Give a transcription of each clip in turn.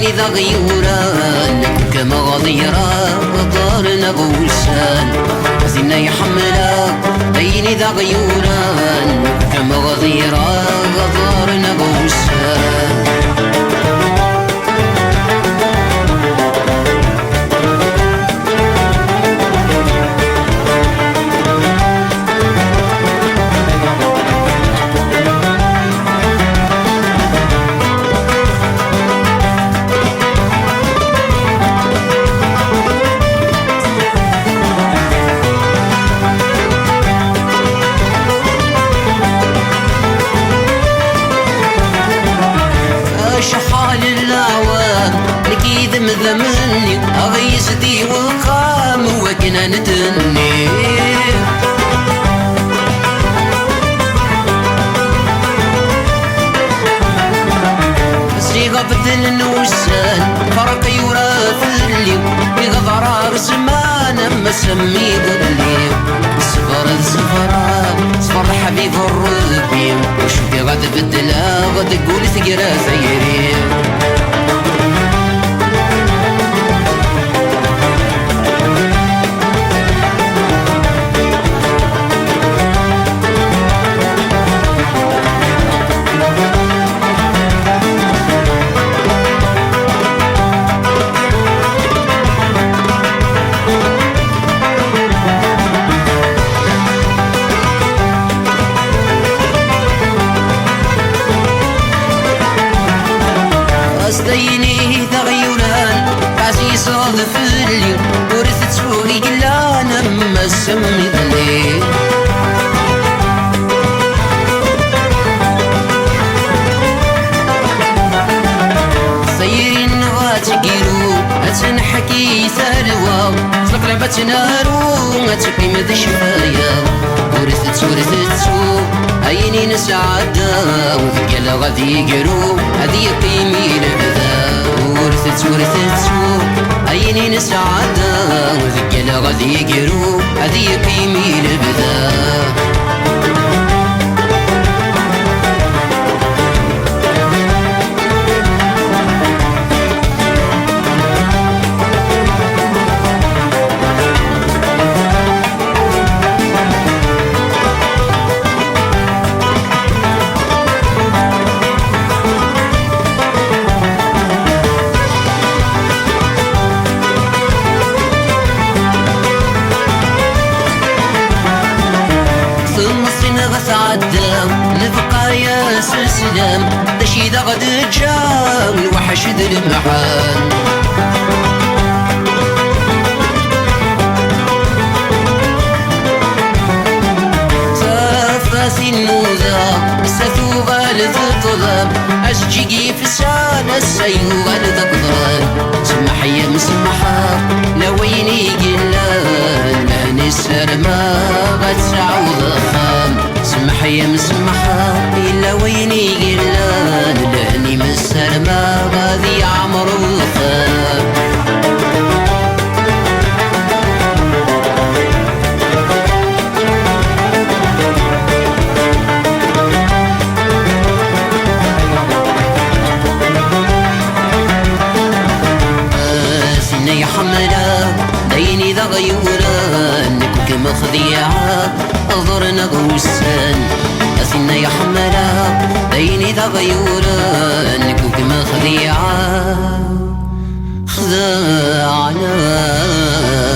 ديني ذا غيوران كما غضيرا دارنا غوسان زينا يحملا ديني ذا غيوران كما غضيرا دارنا غوسان ذمني أغيسدي وقام وكنا نتني صيغة بدل النوسان فرق يورا في الليل بغضرار زمان أما سمي ظلي صفر حبيب الربي وشوفي غد بدلا غد تقول ثقرا ثيري ديني تغيران عزيز صادف الليل ورثت سوري قلانا ما سمي الليل سيرين غاتقيرو أتنحكي ثالوا صلق لعبة نارو أتقيم ذا شفايا ورثت عيني نسعدا وذكلا غادي يقرو هذي يقيمي لبدا ورثت عيني نسعدا وذكلا غادي يقرو هذي يقيمي لبدا لبقايا سلسلام دشي ذا غد جام الوحش ذا المحال صافاسي النوزا الساتو غالد الطلاب أشجيقي في السانة السيو غالد القضران سمح يا مسمحة لويني قلان لاني السرما غتسعود خام سمح يا مسمحة إلا ويني قلان لاني من السرما غادي عمر الخام ديني ذا غيوران كما خذيعة أضرنا غوسان أسنا يا حملا ديني ذا غيوران كما خذيعة خذاعنا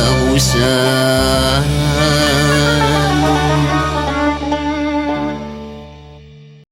غوسان